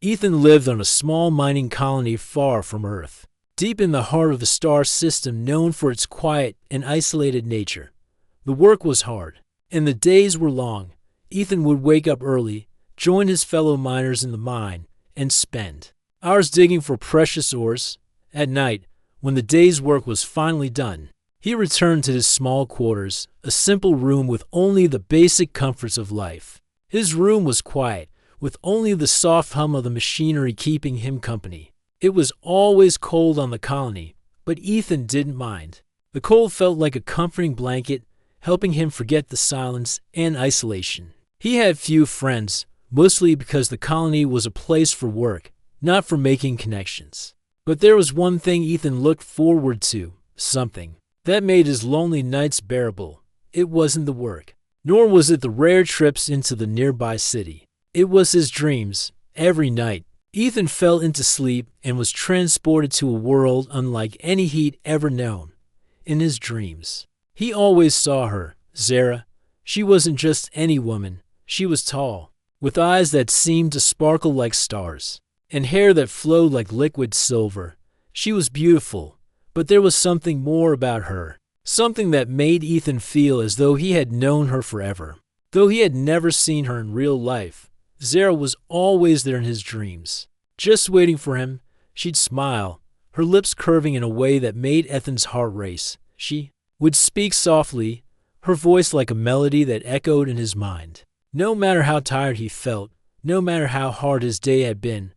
Ethan lived on a small mining colony far from Earth, deep in the heart of a star system known for its quiet and isolated nature. The work was hard, and the days were long. Ethan would wake up early, join his fellow miners in the mine, and spend hours digging for precious ores. At night, when the day's work was finally done, he returned to his small quarters, a simple room with only the basic comforts of life. His room was quiet, with only the soft hum of the machinery keeping him company. It was always cold on the colony, but Ethan didn't mind. The cold felt like a comforting blanket, helping him forget the silence and isolation. He had few friends, mostly because the colony was a place for work, not for making connections. But there was one thing Ethan looked forward to, something that made his lonely nights bearable. It wasn't the work, nor was it the rare trips into the nearby city. It was his dreams. Every night, Ethan fell into sleep and was transported to a world unlike any he'd ever known. In his dreams, he always saw her, Zara. She wasn't just any woman. She was tall, with eyes that seemed to sparkle like stars, and hair that flowed like liquid silver. She was beautiful, but there was something more about her, something that made Ethan feel as though he had known her forever. Though he had never seen her in real life, Zara was always there in his dreams, just waiting for him. She'd smile, her lips curving in a way that made Ethan's heart race. She would speak softly, her voice like a melody that echoed in his mind. No matter how tired he felt, no matter how hard his day had been,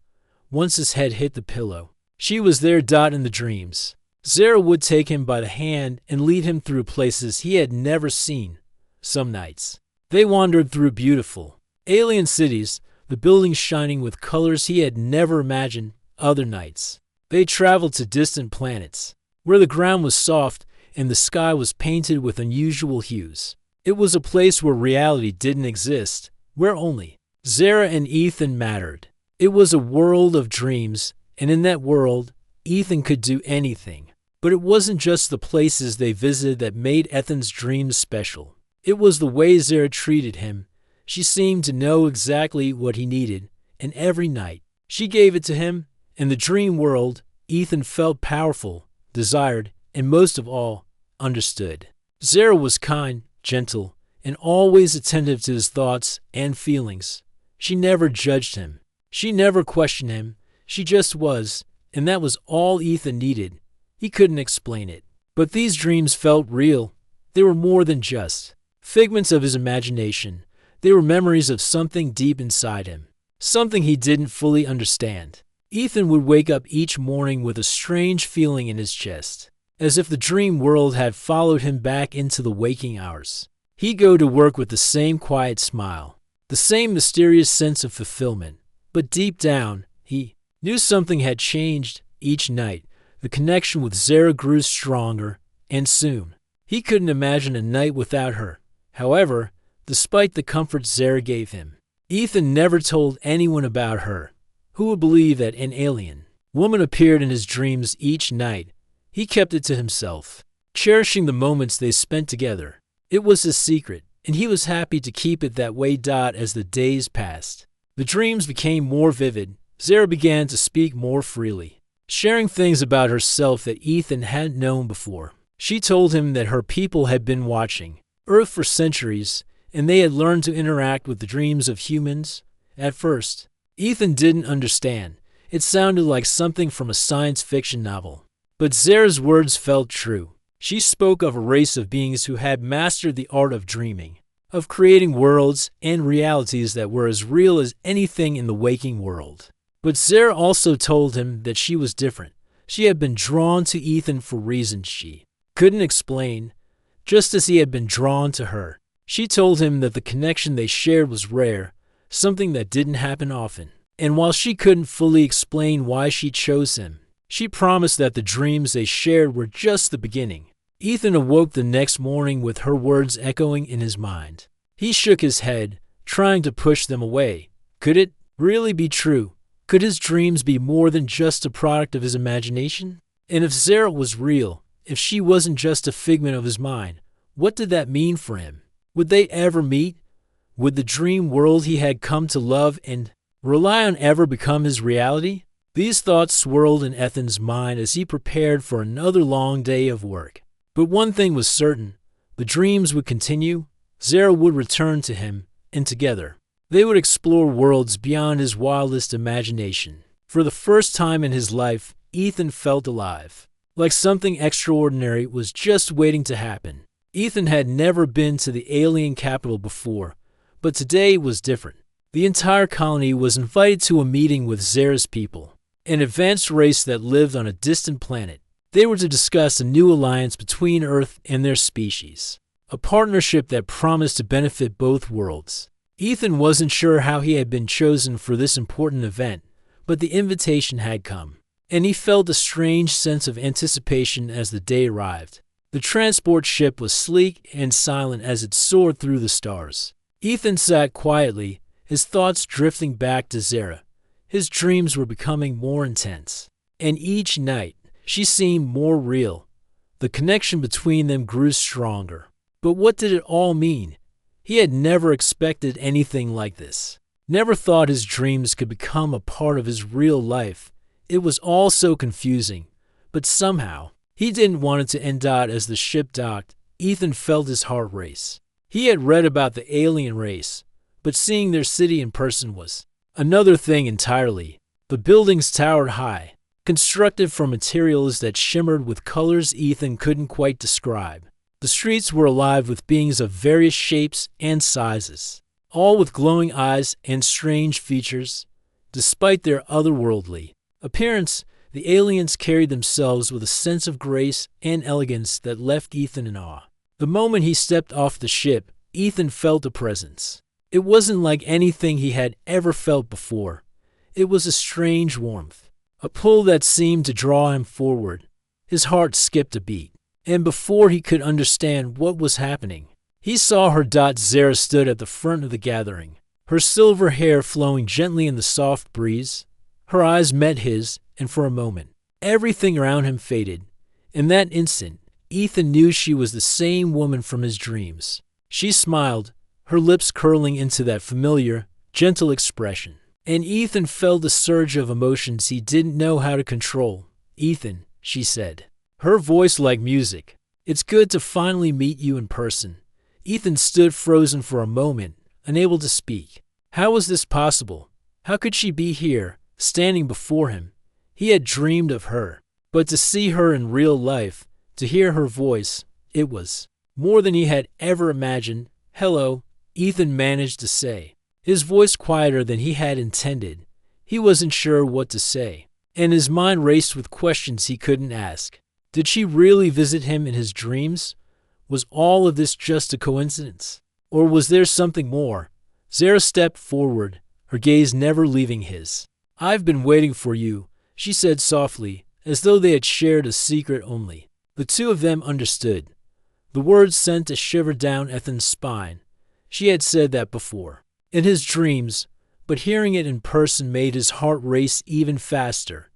once his head hit the pillow, she was there in the dreams. Zara would take him by the hand and lead him through places he had never seen. Some nights, they wandered through beautiful, alien cities, the buildings shining with colors he had never imagined. Other nights, they traveled to distant planets, where the ground was soft and the sky was painted with unusual hues. It was a place where reality didn't exist, where only Zara and Ethan mattered. It was a world of dreams, and in that world, Ethan could do anything. But it wasn't just the places they visited that made Ethan's dreams special. It was the way Zara treated him. She seemed to know exactly what he needed, and every night, she gave it to him. In the dream world, Ethan felt powerful, desired, and most of all, understood. Zara was kind, gentle, and always attentive to his thoughts and feelings. She never judged him. She never questioned him. She just was, and that was all Ethan needed. He couldn't explain it. But these dreams felt real. They were more than just figments of his imagination. They were memories of something deep inside him, something he didn't fully understand. Ethan would wake up each morning with a strange feeling in his chest, as if the dream world had followed him back into the waking hours. He'd go to work with the same quiet smile, the same mysterious sense of fulfillment. But deep down, he knew something had changed. Each night, the connection with Zara grew stronger, and soon, he couldn't imagine a night without her. However, despite the comfort Zara gave him, Ethan never told anyone about her. Who would believe that an alien woman appeared in his dreams each night? He kept it to himself, cherishing the moments they spent together. It was his secret, and he was happy to keep it that way. As the days passed, the dreams became more vivid. Zara began to speak more freely, sharing things about herself that Ethan hadn't known before. She told him that her people had been watching Earth for centuries, and they had learned to interact with the dreams of humans. At first, Ethan didn't understand. It sounded like something from a science fiction novel. But Zara's words felt true. She spoke of a race of beings who had mastered the art of dreaming, of creating worlds and realities that were as real as anything in the waking world. But Zara also told him that she was different. She had been drawn to Ethan for reasons she couldn't explain, just as he had been drawn to her. She told him that the connection they shared was rare, something that didn't happen often. And while she couldn't fully explain why she chose him, she promised that the dreams they shared were just the beginning. Ethan awoke the next morning with her words echoing in his mind. He shook his head, trying to push them away. Could it really be true? Could his dreams be more than just a product of his imagination? And if Zara was real, if she wasn't just a figment of his mind, what did that mean for him? Would they ever meet? Would the dream world he had come to love and Will Ion ever become his reality? These thoughts swirled in Ethan's mind as he prepared for another long day of work. But one thing was certain. The dreams would continue. Zara would return to him, and together, they would explore worlds beyond his wildest imagination. For the first time in his life, Ethan felt alive, like something extraordinary was just waiting to happen. Ethan had never been to the alien capital before, but today was different. The entire colony was invited to a meeting with Zara's people, an advanced race that lived on a distant planet. They were to discuss a new alliance between Earth and their species, a partnership that promised to benefit both worlds. Ethan wasn't sure how he had been chosen for this important event, but the invitation had come, and he felt a strange sense of anticipation as the day arrived. The transport ship was sleek and silent as it soared through the stars. Ethan sat quietly, his thoughts drifting back to Zara. His dreams were becoming more intense, and each night she seemed more real. The connection between them grew stronger. But what did it all mean? He had never expected anything like this. Never thought his dreams could become a part of his real life. It was all so confusing, but somehow, he didn't want it to end out as the ship docked. Ethan felt his heart race. He had read about the alien race, but seeing their city in person was another thing entirely. The buildings towered high, constructed from materials that shimmered with colors Ethan couldn't quite describe. The streets were alive with beings of various shapes and sizes, all with glowing eyes and strange features. Despite their otherworldly appearance, the aliens carried themselves with a sense of grace and elegance that left Ethan in awe. The moment he stepped off the ship, Ethan felt a presence. It wasn't like anything he had ever felt before. It was a strange warmth, a pull that seemed to draw him forward. His heart skipped a beat, and before he could understand what was happening, he saw her. Zara stood at the front of the gathering, her silver hair flowing gently in the soft breeze. Her eyes met his, and for a moment, everything around him faded. In that instant, Ethan knew she was the same woman from his dreams. She smiled, her lips curling into that familiar, gentle expression. And Ethan felt a surge of emotions he didn't know how to control. "Ethan," she said, her voice like music. "It's good to finally meet you in person." Ethan stood frozen for a moment, unable to speak. How was this possible? How could she be here, standing before him? He had dreamed of her, but to see her in real life, to hear her voice, it was more than he had ever imagined. "Hello," Ethan managed to say, his voice quieter than he had intended. He wasn't sure what to say, and his mind raced with questions he couldn't ask. Did she really visit him in his dreams? Was all of this just a coincidence? Or was there something more? Zara stepped forward, her gaze never leaving his. "I've been waiting for you," she said softly, as though they had shared a secret only. The two of them understood. The words sent a shiver down Ethan's spine. She had said that before, in his dreams, but hearing it in person made his heart race even faster.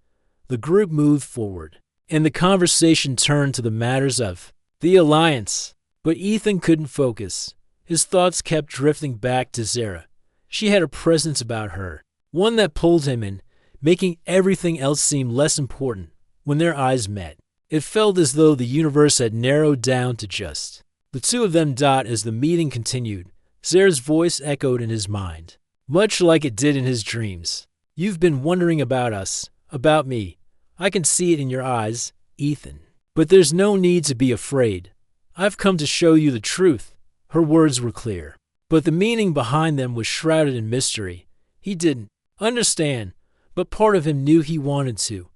The group moved forward, and the conversation turned to the matters of the alliance. But Ethan couldn't focus. His thoughts kept drifting back to Zara. She had a presence about her, one that pulled him in, making everything else seem less important. When their eyes met, it felt as though the universe had narrowed down to just the two of them. As the meeting continued, Zara's voice echoed in his mind, much like it did in his dreams. "You've been wondering about us, about me. I can see it in your eyes, Ethan. But there's no need to be afraid. I've come to show you the truth." Her words were clear, but the meaning behind them was shrouded in mystery. He didn't understand, but part of him knew he wanted to.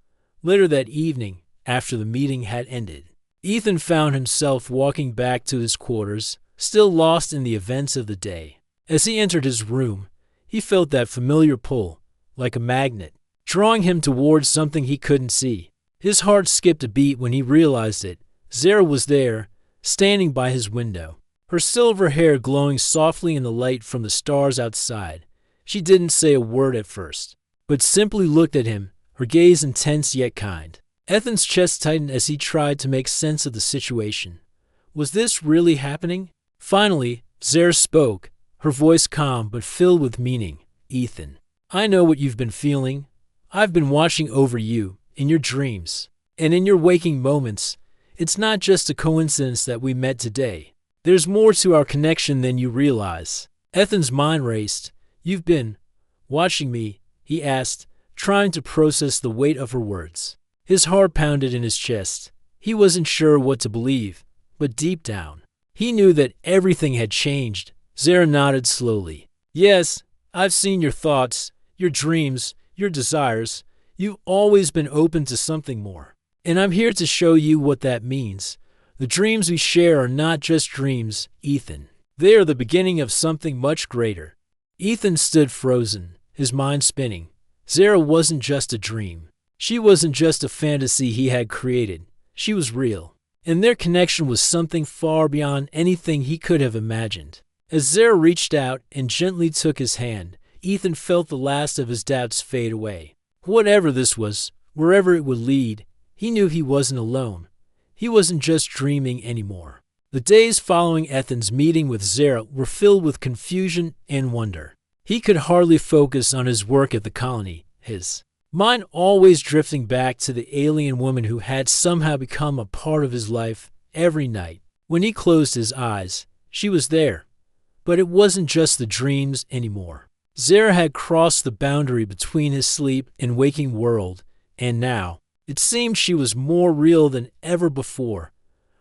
Later that evening, after the meeting had ended, Ethan found himself walking back to his quarters, still lost in the events of the day. As he entered his room, he felt that familiar pull, like a magnet, drawing him towards something he couldn't see. His heart skipped a beat when he realized it. Zara was there, standing by his window, her silver hair glowing softly in the light from the stars outside. She didn't say a word at first, but simply looked at him, her gaze intense yet kind. Ethan's chest tightened as he tried to make sense of the situation. Was this really happening? Finally, Zara spoke, her voice calm but filled with meaning. "Ethan, I know what you've been feeling. I've been watching over you in your dreams and in your waking moments. It's not just a coincidence that we met today. There's more to our connection than you realize." Ethan's mind raced. "You've been watching me?" he asked, trying to process the weight of her words. His heart pounded in his chest. He wasn't sure what to believe, but deep down, he knew that everything had changed. Zara nodded slowly. "Yes, I've seen your thoughts, your dreams, your desires. You've always been open to something more. And I'm here to show you what that means. The dreams we share are not just dreams, Ethan. They are the beginning of something much greater." Ethan stood frozen, his mind spinning. Zara wasn't just a dream. She wasn't just a fantasy he had created. She was real. And their connection was something far beyond anything he could have imagined. As Zara reached out and gently took his hand, Ethan felt the last of his doubts fade away. Whatever this was, wherever it would lead, he knew he wasn't alone. He wasn't just dreaming anymore. The days following Ethan's meeting with Zara were filled with confusion and wonder. He could hardly focus on his work at the colony, his mind always drifting back to the alien woman who had somehow become a part of his life every night. When he closed his eyes, she was there. But it wasn't just the dreams anymore. Zara had crossed the boundary between his sleep and waking world, and now it seemed she was more real than ever before.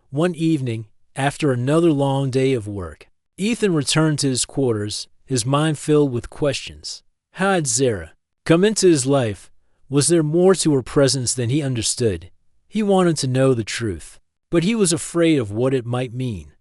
One evening, after another long day of work, Ethan returned to his quarters, his mind filled with questions. How had Zara come into his life? Was there more to her presence than he understood? He wanted to know the truth, but he was afraid of what it might mean.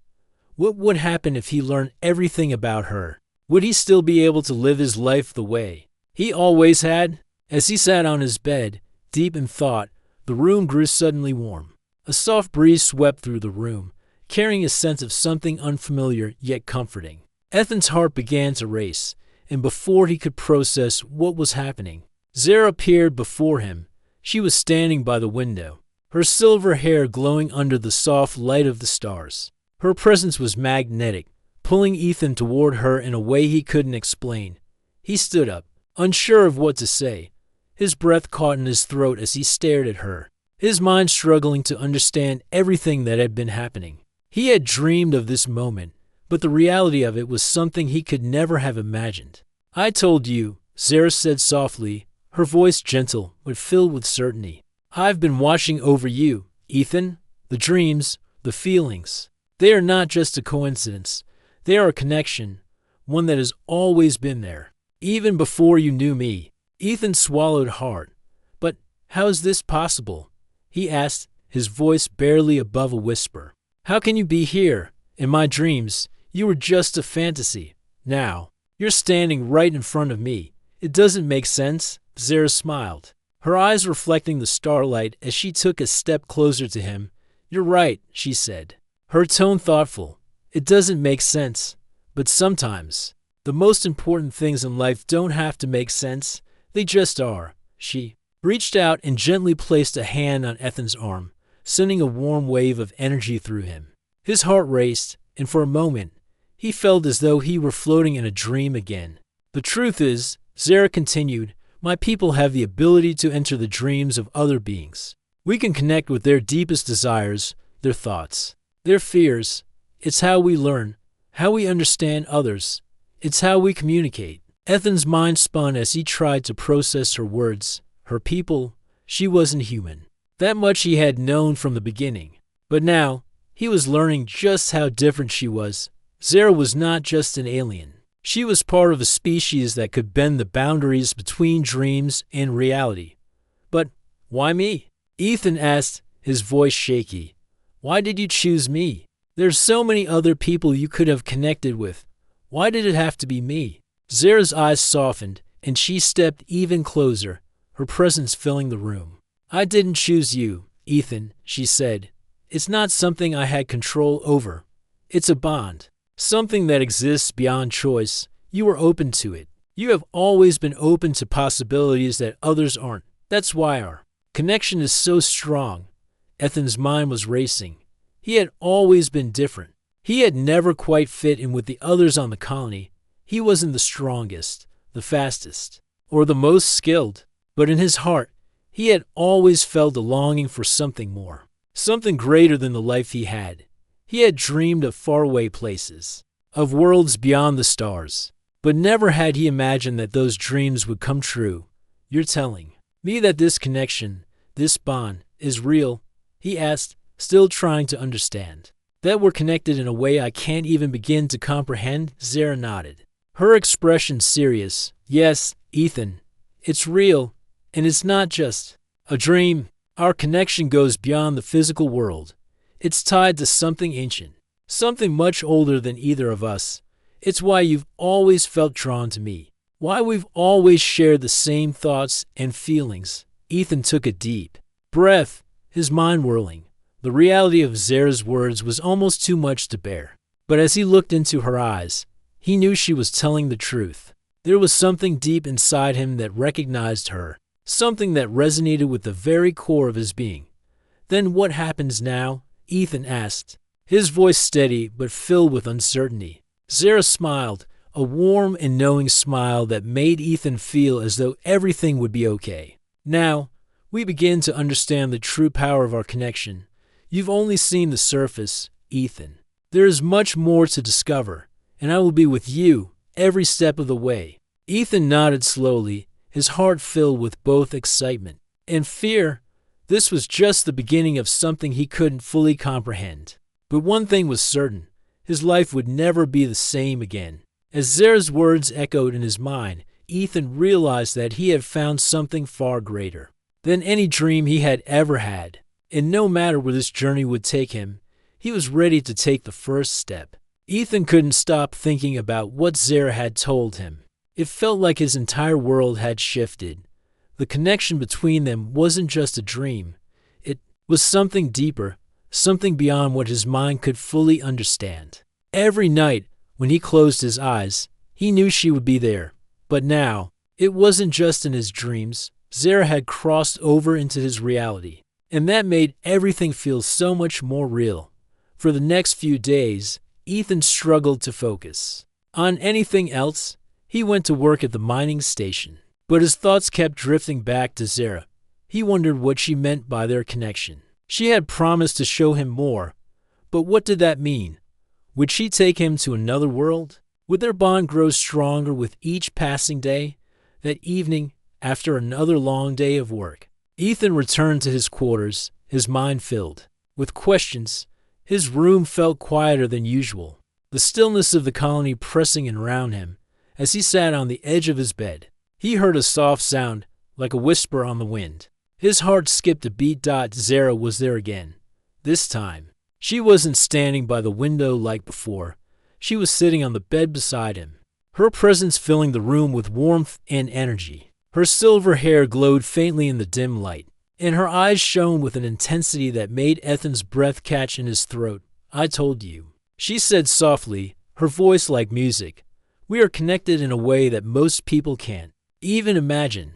What would happen if he learned everything about her? Would he still be able to live his life the way he always had? As he sat on his bed, deep in thought, the room grew suddenly warm. A soft breeze swept through the room, carrying a sense of something unfamiliar yet comforting. Ethan's heart began to race, and before he could process what was happening, Zara appeared before him. She was standing by the window, her silver hair glowing under the soft light of the stars. Her presence was magnetic, pulling Ethan toward her in a way he couldn't explain. He stood up, unsure of what to say. His breath caught in his throat as he stared at her, his mind struggling to understand everything that had been happening. He had dreamed of this moment, but the reality of it was something he could never have imagined. "I told you," Zara said softly, her voice gentle but filled with certainty. "I've been watching over you, Ethan. The dreams, the feelings, they are not just a coincidence. They are a connection, one that has always been there, even before you knew me." Ethan swallowed hard. "But how is this possible?" he asked, his voice barely above a whisper. "How can you be here, in my dreams? You were just a fantasy. Now, you're standing right in front of me. It doesn't make sense." Zara smiled, her eyes reflecting the starlight as she took a step closer to him. "You're right," she said, her tone thoughtful. "It doesn't make sense. But sometimes, the most important things in life don't have to make sense. They just are." She reached out and gently placed a hand on Ethan's arm, sending a warm wave of energy through him. His heart raced, and for a moment, he felt as though he were floating in a dream again. "The truth is," Zara continued, "my people have the ability to enter the dreams of other beings. We can connect with their deepest desires, their thoughts, their fears. It's how we learn, how we understand others. It's how we communicate." Ethan's mind spun as he tried to process her words. Her people, she wasn't human. That much he had known from the beginning. But now, he was learning just how different she was. Zara was not just an alien. She was part of a species that could bend the boundaries between dreams and reality. "But why me?" Ethan asked, his voice shaky. "Why did you choose me? There's so many other people you could have connected with. Why did it have to be me?" Zara's eyes softened, and she stepped even closer, her presence filling the room. "I didn't choose you, Ethan," she said. "It's not something I had control over. It's a bond. Something that exists beyond choice. You were open to it. You have always been open to possibilities that others aren't. That's why our connection is so strong." Ethan's mind was racing. He had always been different. He had never quite fit in with the others on the colony. He wasn't the strongest, the fastest, or the most skilled. But in his heart, he had always felt a longing for something more, something greater than the life he had. He had dreamed of faraway places, of worlds beyond the stars, but never had he imagined that those dreams would come true. "You're telling me that this connection, this bond, is real?" he asked, still trying to understand. "That we're connected in a way I can't even begin to comprehend?" Zara nodded, her expression serious. "Yes, Ethan, it's real, and it's not just a dream. Our connection goes beyond the physical world. It's tied to something ancient, something much older than either of us. It's why you've always felt drawn to me, why we've always shared the same thoughts and feelings." Ethan took a deep breath, his mind whirling. The reality of Zara's words was almost too much to bear. But as he looked into her eyes, he knew she was telling the truth. There was something deep inside him that recognized her, something that resonated with the very core of his being. "Then what happens now?" Ethan asked, his voice steady but filled with uncertainty. Zara smiled, a warm and knowing smile that made Ethan feel as though everything would be okay. "Now, we begin to understand the true power of our connection. You've only seen the surface, Ethan. There is much more to discover, and I will be with you every step of the way." Ethan nodded slowly, his heart filled with both excitement and fear. This was just the beginning of something he couldn't fully comprehend. But one thing was certain: his life would never be the same again. As Zara's words echoed in his mind, Ethan realized that he had found something far greater than any dream he had ever had. And no matter where this journey would take him, he was ready to take the first step. Ethan couldn't stop thinking about what Zara had told him. It felt like his entire world had shifted. The connection between them wasn't just a dream. It was something deeper, something beyond what his mind could fully understand. Every night, when he closed his eyes, he knew she would be there. But now, it wasn't just in his dreams. Zara had crossed over into his reality, and that made everything feel so much more real. For the next few days, Ethan struggled to focus on anything else. He went to work at the mining station, but his thoughts kept drifting back to Zara. He wondered what she meant by their connection. She had promised to show him more, but what did that mean? Would she take him to another world? Would their bond grow stronger with each passing day? That evening, after another long day of work, Ethan returned to his quarters, his mind filled with questions. His room felt quieter than usual, the stillness of the colony pressing in around him. As he sat on the edge of his bed, he heard a soft sound, like a whisper on the wind. His heart skipped a beat. Zara was there again. This time, she wasn't standing by the window like before. She was sitting on the bed beside him, her presence filling the room with warmth and energy. Her silver hair glowed faintly in the dim light, and her eyes shone with an intensity that made Ethan's breath catch in his throat. "I told you," she said softly, her voice like music. "We are connected in a way that most people can't even imagine.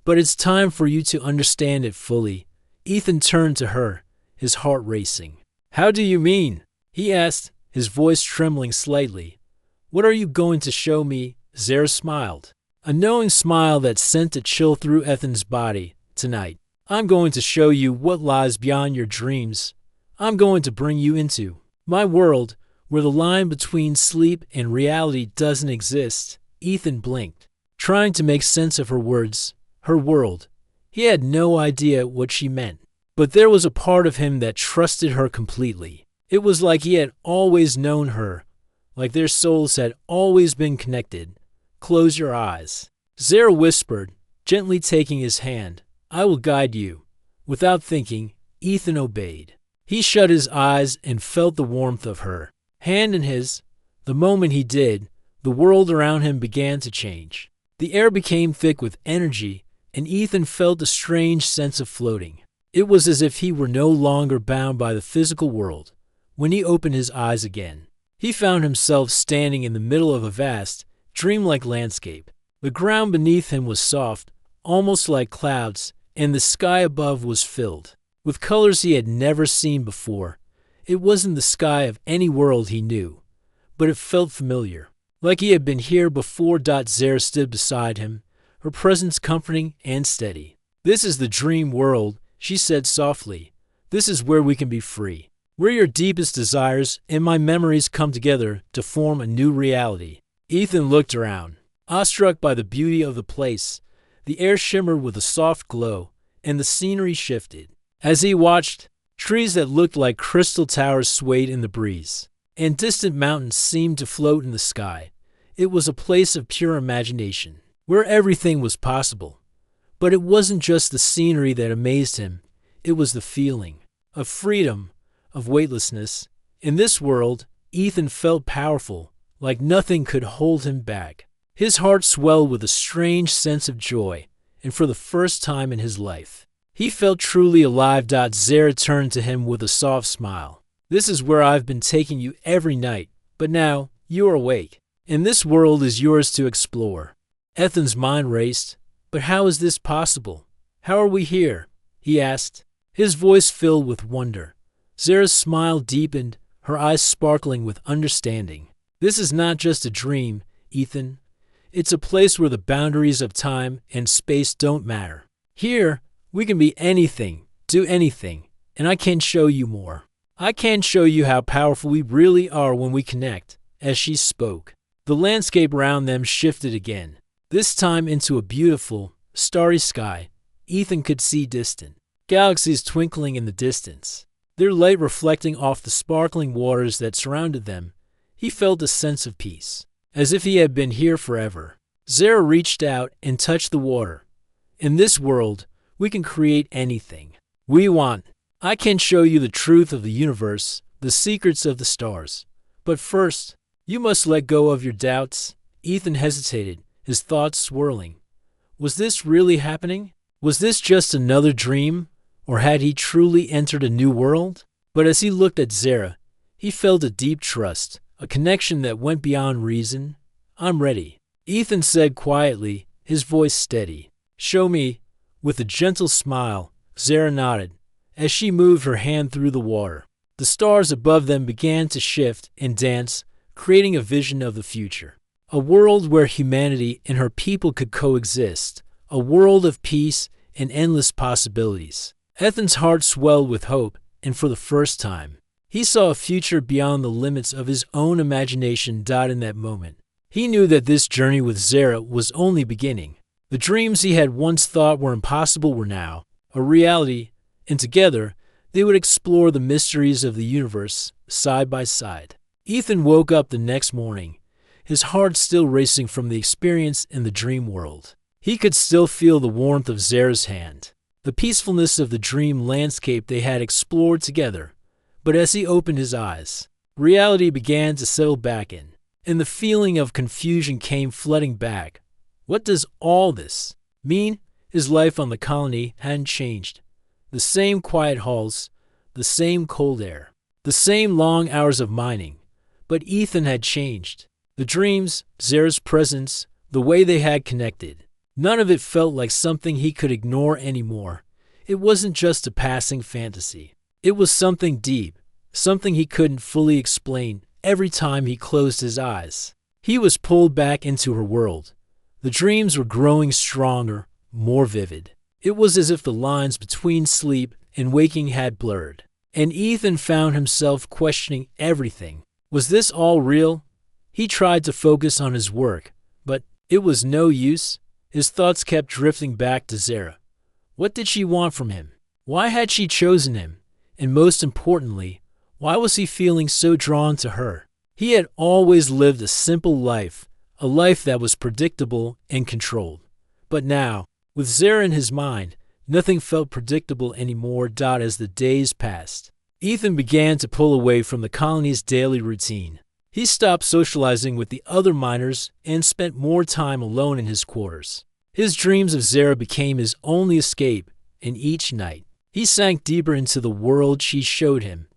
But it's time for you to understand it fully." Ethan turned to her, his heart racing. "How do you mean?" he asked, his voice trembling slightly. "What are you going to show me?" Zara smiled, a knowing smile that sent a chill through Ethan's body. "Tonight, I'm going to show you what lies beyond your dreams. I'm going to bring you into my world, where the line between sleep and reality doesn't exist." Ethan blinked, trying to make sense of her words. Her world. He had no idea what she meant, but there was a part of him that trusted her completely. It was like he had always known her, like their souls had always been connected. "Close your eyes," Zara whispered, gently taking his hand. "I will guide you." Without thinking, Ethan obeyed. He shut his eyes and felt the warmth of her hand in his. The moment he did, the world around him began to change. The air became thick with energy, and Ethan felt a strange sense of floating. It was as if he were no longer bound by the physical world. When he opened his eyes again, he found himself standing in the middle of a vast, dreamlike landscape. The ground beneath him was soft, almost like clouds, and the sky above was filled with colors he had never seen before. It wasn't the sky of any world he knew, but it felt familiar, like he had been here before. Zara stood beside him, her presence comforting and steady. "This is the dream world," she said softly. "This is where we can be free, where your deepest desires and my memories come together to form a new reality." Ethan looked around, awestruck by the beauty of the place. The air shimmered with a soft glow, and the scenery shifted. As he watched, trees that looked like crystal towers swayed in the breeze, and distant mountains seemed to float in the sky. It was a place of pure imagination, where everything was possible. But it wasn't just the scenery that amazed him. It was the feeling of freedom, of weightlessness. In this world, Ethan felt powerful, like nothing could hold him back. His heart swelled with a strange sense of joy, and for the first time in his life, he felt truly alive. Zara turned to him with a soft smile. "This is where I've been taking you every night, but now you are awake, and this world is yours to explore." Ethan's mind raced. "But how is this possible? How are we here?" he asked, his voice filled with wonder. Zara's smile deepened, her eyes sparkling with understanding. "This is not just a dream, Ethan. It's a place where the boundaries of time and space don't matter. Here, we can be anything, do anything, and I can show you more. I can show you how powerful we really are when we connect." As she spoke, the landscape around them shifted again, this time into a beautiful, starry sky. Ethan could see distant galaxies twinkling in the distance, their light reflecting off the sparkling waters that surrounded them. He felt a sense of peace, as if he had been here forever. Zara reached out and touched the water. "In this world, we can create anything we want. I can show you the truth of the universe, the secrets of the stars. But first, you must let go of your doubts." Ethan hesitated, his thoughts swirling. Was this really happening? Was this just another dream? Or had he truly entered a new world? But as he looked at Zara, he felt a deep trust, a connection that went beyond reason. "I'm ready," Ethan said quietly, his voice steady. "Show me." With a gentle smile, Zara nodded. As she moved her hand through the water, the stars above them began to shift and dance, creating a vision of the future. A world where humanity and her people could coexist. A world of peace and endless possibilities. Ethan's heart swelled with hope, and for the first time, he saw a future beyond the limits of his own imagination. In that moment, he knew that this journey with Zara was only beginning. The dreams he had once thought were impossible were now a reality, and together, they would explore the mysteries of the universe side by side. Ethan woke up the next morning, his heart still racing from the experience in the dream world. He could still feel the warmth of Zara's hand, the peacefulness of the dream landscape they had explored together. But as he opened his eyes, reality began to settle back in, and the feeling of confusion came flooding back. What does all this mean? His life on the colony hadn't changed. The same quiet halls, the same cold air, the same long hours of mining. But Ethan had changed. The dreams, Zara's presence, the way they had connected. None of it felt like something he could ignore anymore. It wasn't just a passing fantasy. It was something deep, something he couldn't fully explain. Every time he closed his eyes, he was pulled back into her world. The dreams were growing stronger, more vivid. It was as if the lines between sleep and waking had blurred, and Ethan found himself questioning everything. Was this all real? He tried to focus on his work, but it was no use. His thoughts kept drifting back to Zara. What did she want from him? Why had she chosen him? And most importantly, why was he feeling so drawn to her? He had always lived a simple life, a life that was predictable and controlled. But now, with Zara in his mind, nothing felt predictable anymore. As the days passed, Ethan began to pull away from the colony's daily routine. He stopped socializing with the other miners and spent more time alone in his quarters. His dreams of Zara became his only escape, and each night, he sank deeper into the world she showed him.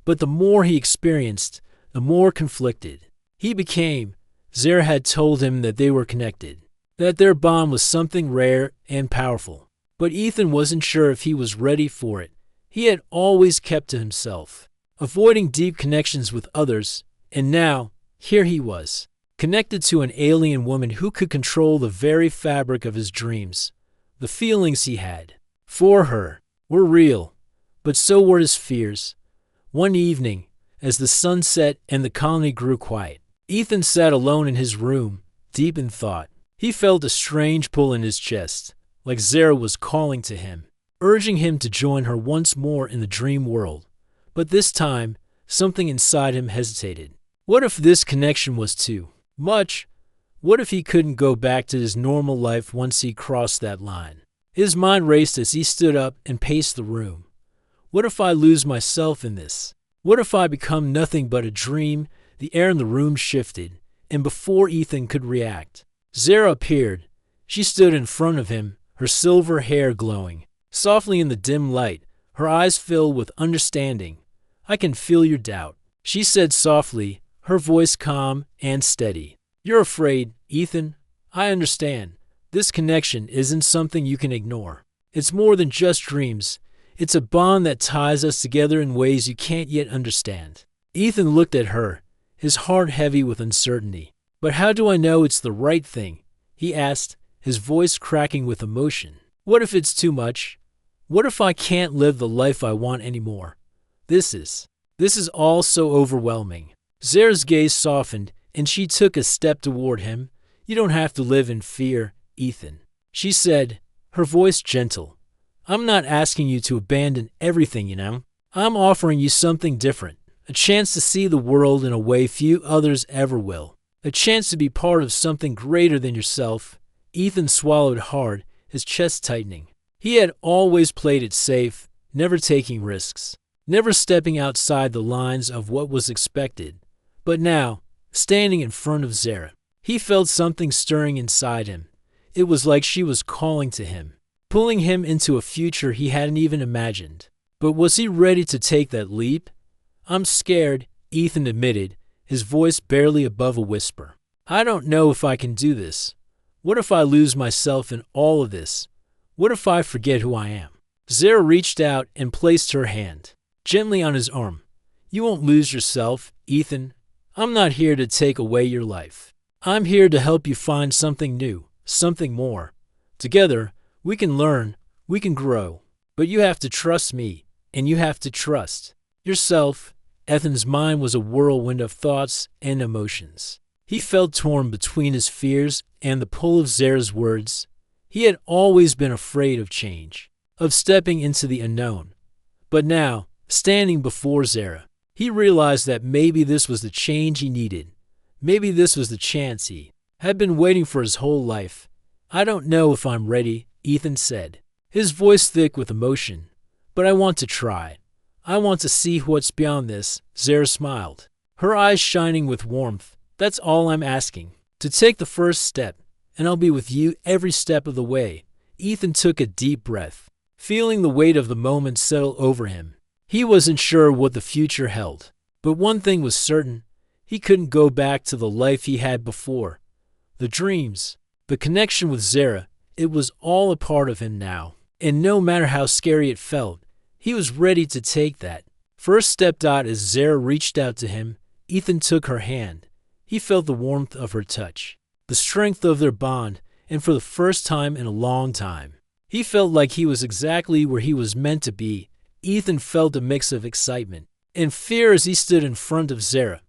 But the more he experienced, the more conflicted he became. Zara had told him that they were connected, that their bond was something rare and powerful. But Ethan wasn't sure if he was ready for it. He had always kept to himself, avoiding deep connections with others. And now, here he was, connected to an alien woman who could control the very fabric of his dreams. The feelings he had for her were real, but so were his fears. One evening, as the sun set and the colony grew quiet, Ethan sat alone in his room, deep in thought. He felt a strange pull in his chest, like Zara was calling to him, urging him to join her once more in the dream world. But this time, something inside him hesitated. What if this connection was too much? What if he couldn't go back to his normal life once he crossed that line? His mind raced as he stood up and paced the room. What if I lose myself in this? What if I become nothing but a dream? The air in the room shifted, and before Ethan could react, Zara appeared. She stood in front of him, her silver hair glowing softly in the dim light, her eyes filled with understanding. "I can feel your doubt," she said softly, her voice calm and steady. "You're afraid, Ethan. I understand. This connection isn't something you can ignore. It's more than just dreams. It's a bond that ties us together in ways you can't yet understand." Ethan looked at her, his heart heavy with uncertainty. "But how do I know it's the right thing?" he asked, his voice cracking with emotion. "What if it's too much? What if I can't live the life I want anymore? This is all so overwhelming." Zara's gaze softened, and she took a step toward him. "You don't have to live in fear, Ethan," she said, her voice gentle. "I'm not asking you to abandon everything, you know. I'm offering you something different, a chance to see the world in a way few others ever will, a chance to be part of something greater than yourself." Ethan swallowed hard, his chest tightening. He had always played it safe, never taking risks, never stepping outside the lines of what was expected. But now, standing in front of Zara, he felt something stirring inside him. It was like she was calling to him, pulling him into a future he hadn't even imagined. But was he ready to take that leap? "I'm scared," Ethan admitted, his voice barely above a whisper. "I don't know if I can do this. What if I lose myself in all of this? What if I forget who I am?" Zara reached out and placed her hand gently on his arm. "You won't lose yourself, Ethan. I'm not here to take away your life. I'm here to help you find something new, something more. Together, we can learn, we can grow. But you have to trust me, and you have to trust yourself." Ethan's mind was a whirlwind of thoughts and emotions. He felt torn between his fears and the pull of Zara's words. He had always been afraid of change, of stepping into the unknown. But now, standing before Zara, he realized that maybe this was the change he needed. Maybe this was the chance he had been waiting for his whole life. "I don't know if I'm ready," Ethan said, his voice thick with emotion. "But I want to try. I want to see what's beyond this." Zara smiled, her eyes shining with warmth. "That's all I'm asking. To take the first step, and I'll be with you every step of the way." Ethan took a deep breath, feeling the weight of the moment settle over him. He wasn't sure what the future held, but one thing was certain. He couldn't go back to the life he had before. The dreams, the connection with Zara, it was all a part of him now. And no matter how scary it felt, he was ready to take that first step. As Zara reached out to him, Ethan took her hand. He felt the warmth of her touch, the strength of their bond, and for the first time in a long time, he felt like he was exactly where he was meant to be. Ethan felt a mix of excitement and fear as he stood in front of Zara.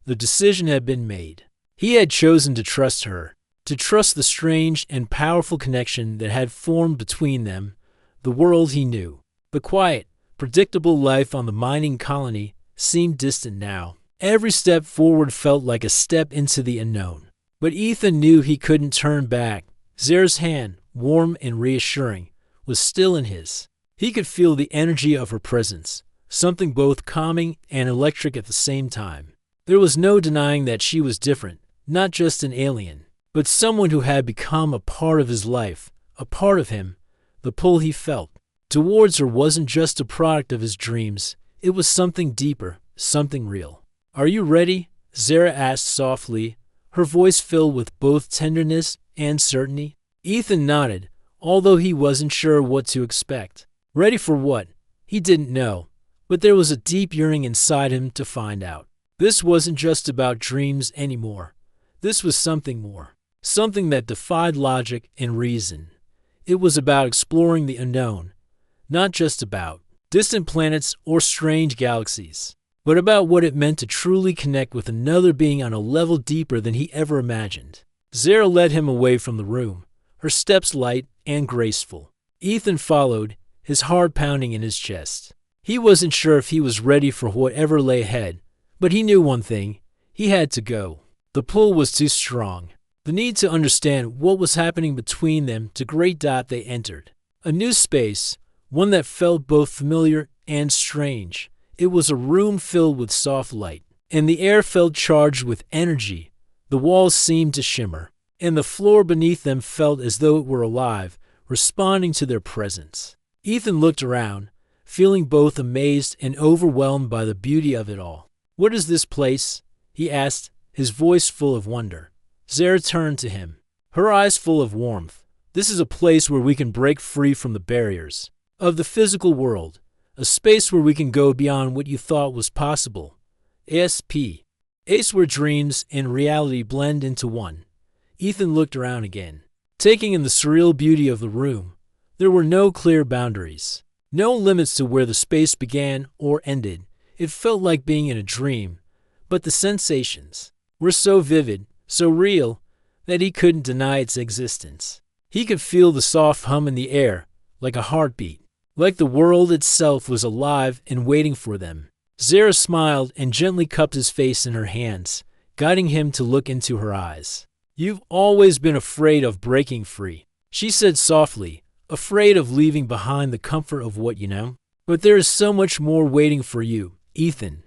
The decision had been made. He had chosen to trust her, to trust the strange and powerful connection that had formed between them. The world he knew, the quiet, predictable life on the mining colony, seemed distant now. Every step forward felt like a step into the unknown. But Ethan knew he couldn't turn back. Zara's hand, warm and reassuring, was still in his. He could feel the energy of her presence, something both calming and electric at the same time. There was no denying that she was different, not just an alien, but someone who had become a part of his life, a part of him. The pull he felt towards her wasn't just a product of his dreams. It was something deeper, something real. "Are you ready?" Zara asked softly, her voice filled with both tenderness and certainty. Ethan nodded, although he wasn't sure what to expect. Ready for what? He didn't know, but there was a deep yearning inside him to find out. This wasn't just about dreams anymore. This was something more, something that defied logic and reason. It was about exploring the unknown, not just about distant planets or strange galaxies, but about what it meant to truly connect with another being on a level deeper than he ever imagined. Zara led him away from the room, her steps light and graceful. Ethan followed, his heart pounding in his chest. He wasn't sure if he was ready for whatever lay ahead, but he knew one thing: he had to go. The pull was too strong. The need to understand what was happening between them to great dot they entered. A new space, one that felt both familiar and strange. It was a room filled with soft light, and the air felt charged with energy. The walls seemed to shimmer, and the floor beneath them felt as though it were alive, responding to their presence. Ethan looked around, feeling both amazed and overwhelmed by the beauty of it all. "What is this place?" he asked, his voice full of wonder. Zara turned to him, her eyes full of warmth. "This is a place where we can break free from the barriers of the physical world, a space where we can go beyond what you thought was possible. ASP. Ace where dreams and reality blend into one." Ethan looked around again, taking in the surreal beauty of the room. There were no clear boundaries, no limits to where the space began or ended. It felt like being in a dream, but the sensations were so vivid, so real, that he couldn't deny its existence. He could feel the soft hum in the air, like a heartbeat, like the world itself was alive and waiting for them. Zara smiled and gently cupped his face in her hands, guiding him to look into her eyes. "You've always been afraid of breaking free," she said softly, "afraid of leaving behind the comfort of what you know. But there is so much more waiting for you, Ethan.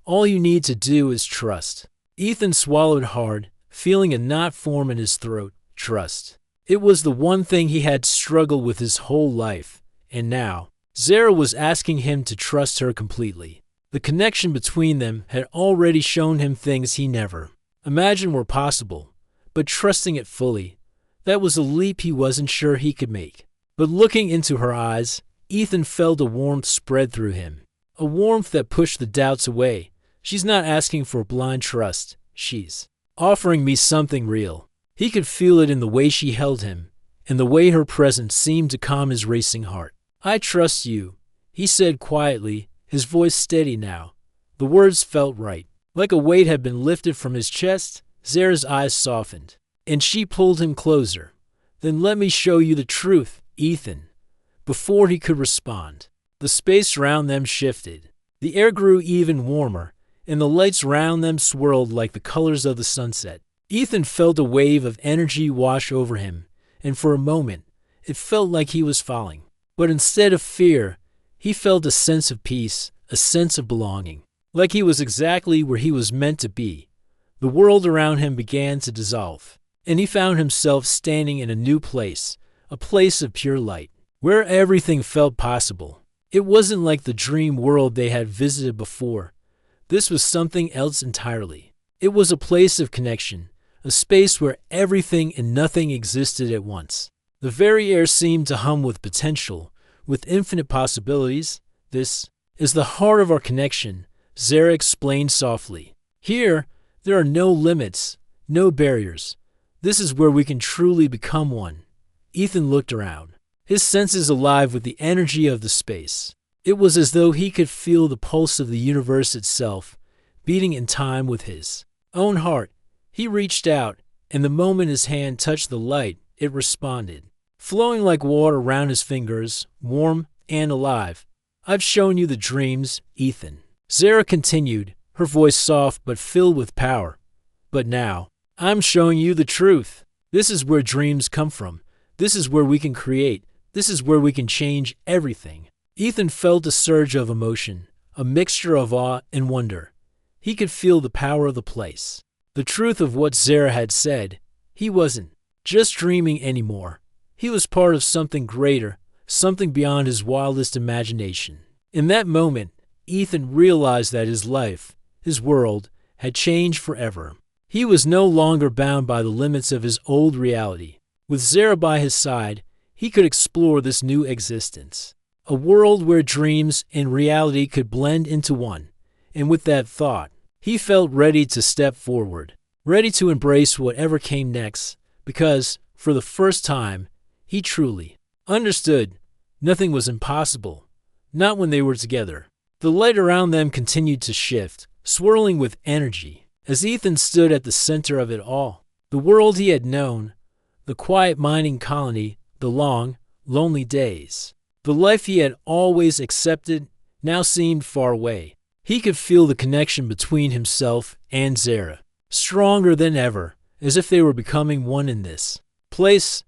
All you need to do is trust." Ethan swallowed hard, feeling a knot form in his throat. Trust. It was the one thing he had struggled with his whole life, and now Zara was asking him to trust her completely. The connection between them had already shown him things he never imagined were possible, but trusting it fully, that was a leap he wasn't sure he could make. But looking into her eyes, Ethan felt a warmth spread through him, a warmth that pushed the doubts away. "She's not asking for blind trust. She's offering me something real." He could feel it in the way she held him, and the way her presence seemed to calm his racing heart. "I trust you," he said quietly, his voice steady now. The words felt right. Like a weight had been lifted from his chest, Zara's eyes softened, and she pulled him closer. "Then let me show you the truth, Ethan." Before he could respond, the space around them shifted. The air grew even warmer, and the lights around them swirled like the colors of the sunset. Ethan felt a wave of energy wash over him, and for a moment, it felt like he was falling. But instead of fear, he felt a sense of peace, a sense of belonging, like he was exactly where he was meant to be. The world around him began to dissolve, and he found himself standing in a new place, a place of pure light, where everything felt possible. It wasn't like the dream world they had visited before. This was something else entirely. It was a place of connection, a space where everything and nothing existed at once. The very air seemed to hum with potential, with infinite possibilities. "This is the heart of our connection," Zara explained softly. "Here, there are no limits, no barriers. This is where we can truly become one." Ethan looked around, his senses alive with the energy of the space. It was as though he could feel the pulse of the universe itself, beating in time with his own heart. He reached out, and the moment his hand touched the light, it responded, flowing like water around his fingers, warm and alive. "I've shown you the dreams, Ethan." Zara continued, her voice soft but filled with power. "But now, I'm showing you the truth. This is where dreams come from. This is where we can create. This is where we can change everything." Ethan felt a surge of emotion, a mixture of awe and wonder. He could feel the power of the place, the truth of what Zara had said. He wasn't just dreaming anymore. He was part of something greater, something beyond his wildest imagination. In that moment, Ethan realized that his life, his world, had changed forever. He was no longer bound by the limits of his old reality. With Zara by his side, he could explore this new existence, a world where dreams and reality could blend into one. And with that thought, he felt ready to step forward. ready to embrace whatever came next, because, for the first time, he truly understood nothing was impossible, not when they were together. The light around them continued to shift, swirling with energy, as Ethan stood at the center of it all. The world he had known, the quiet mining colony, the long, lonely days. The life he had always accepted now seemed far away. He could feel the connection between himself and Zara, stronger than ever, as if they were becoming one in this place.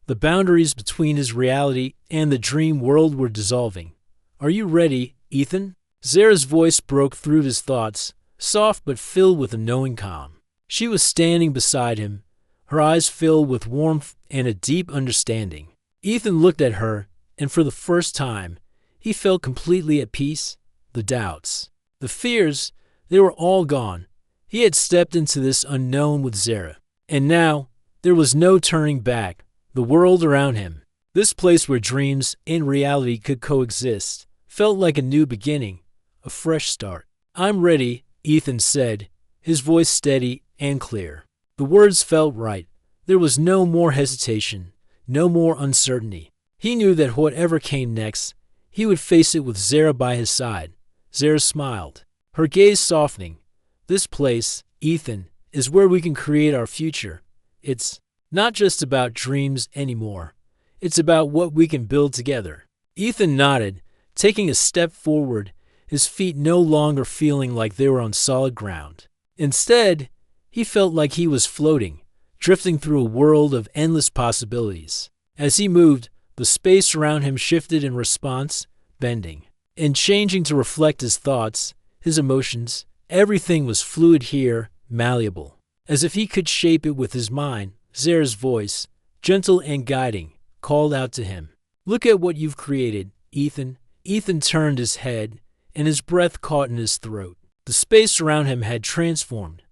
The boundaries between his reality and the dream world were dissolving. "Are you ready, Ethan?" Zara's voice broke through his thoughts, soft but filled with a knowing calm. She was standing beside him, her eyes filled with warmth and a deep understanding. Ethan looked at her, and for the first time, he felt completely at peace. The doubts, the fears, they were all gone. He had stepped into this unknown with Zara, and now there was no turning back. The world around him, this place where dreams and reality could coexist, felt like a new beginning, a fresh start. "I'm ready," Ethan said, his voice steady and clear. The words felt right. There was no more hesitation, no more uncertainty. He knew that whatever came next, he would face it with Zara by his side. Zara smiled, her gaze softening. "This place, Ethan, is where we can create our future. It's not just about dreams anymore. It's about what we can build together." Ethan nodded, taking a step forward, his feet no longer feeling like they were on solid ground. Instead, he felt like he was floating, drifting through a world of endless possibilities. As he moved, the space around him shifted in response, bending and changing to reflect his thoughts, his emotions. Everything was fluid here, malleable, as if he could shape it with his mind. Zara's voice, gentle and guiding, called out to him. "Look at what you've created, Ethan." Ethan turned his head, and his breath caught in his throat. The space around him had transformed.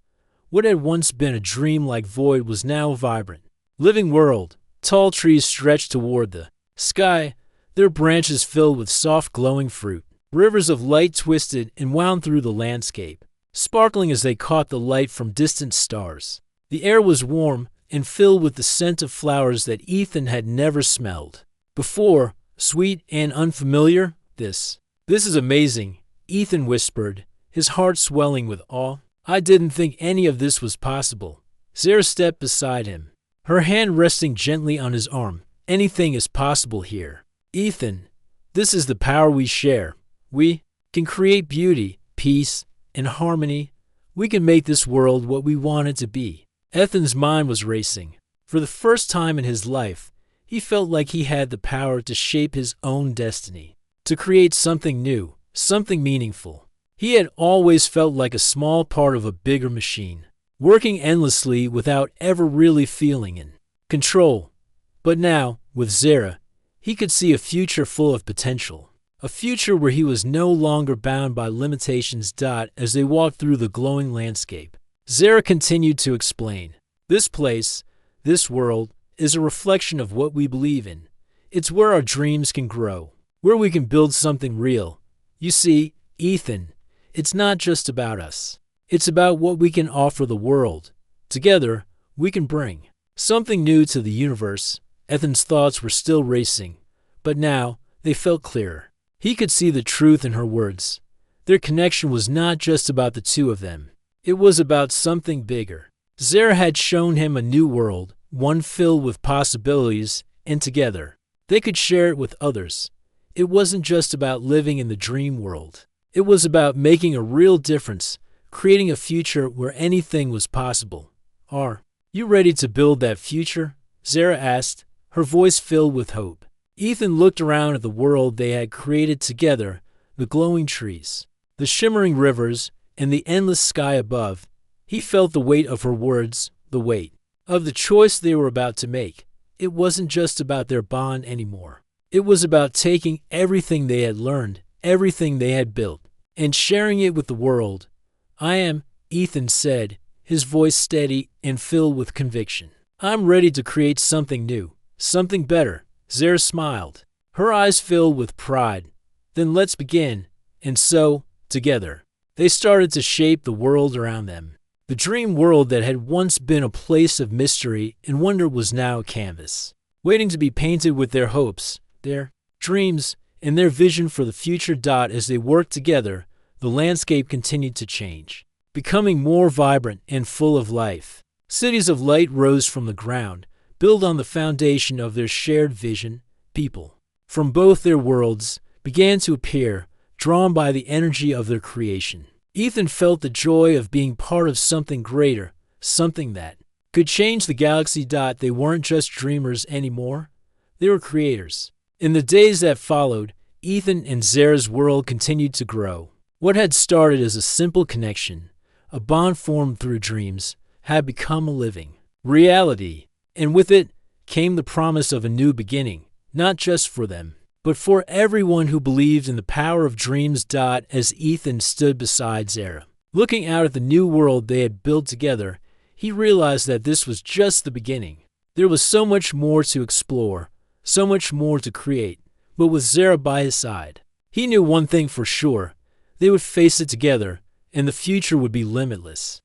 What had once been a dream-like void was now a vibrant, living world. Tall trees stretched toward the sky, their branches filled with soft glowing fruit. Rivers of light twisted and wound through the landscape, sparkling as they caught the light from distant stars. The air was warm and filled with the scent of flowers that Ethan had never smelled before, sweet and unfamiliar. This is amazing," Ethan whispered, his heart swelling with awe. "I didn't think any of this was possible." Zara stepped beside him, her hand resting gently on his arm. "Anything is possible here, Ethan. This is the power we share. We can create beauty, peace, and harmony. We can make this world what we want it to be." Ethan's mind was racing. For the first time in his life, he felt like he had the power to shape his own destiny, to create something new, something meaningful. He had always felt like a small part of a bigger machine, working endlessly without ever really feeling in control. But now, with Zara, he could see a future full of potential, a future where he was no longer bound by limitations. As they walked through the glowing landscape, Zara continued to explain. "This place, this world, is a reflection of what we believe in. It's where our dreams can grow, where we can build something real. You see, Ethan, it's not just about us. It's about what we can offer the world. Together, we can bring something new to the universe." Ethan's thoughts were still racing, but now they felt clearer. He could see the truth in her words. Their connection was not just about the two of them. It was about something bigger. Zara had shown him a new world, one filled with possibilities, and together, they could share it with others. It wasn't just about living in the dream world. It was about making a real difference, creating a future where anything was possible. "Are you ready to build that future?" Zara asked, her voice filled with hope. Ethan looked around at the world they had created together, the glowing trees, the shimmering rivers, and the endless sky above. He felt the weight of her words, the weight of the choice they were about to make. It wasn't just about their bond anymore. It was about taking everything they had learned, everything they had built, and sharing it with the world. "I am," Ethan said, his voice steady and filled with conviction. "I'm ready to create something new, something better." Zara smiled, her eyes filled with pride. "Then let's begin." And so, together, they started to shape the world around them. The dream world that had once been a place of mystery and wonder was now a canvas, waiting to be painted with their hopes, their dreams, and their vision for the future. As they worked together, the landscape continued to change, becoming more vibrant and full of life. Cities of light rose from the ground, built on the foundation of their shared vision. People from both their worlds began to appear, drawn by the energy of their creation. Ethan felt the joy of being part of something greater, something that could change the galaxy. They weren't just dreamers anymore, they were creators. In the days that followed, Ethan and Zara's world continued to grow. What had started as a simple connection, a bond formed through dreams, had become a living reality, and with it came the promise of a new beginning, not just for them, but for everyone who believed in the power of dreams. As Ethan stood beside Zara, looking out at the new world they had built together, he realized that this was just the beginning. There was so much more to explore, so much more to create, but with Zara by his side, he knew one thing for sure: they would face it together, and the future would be limitless.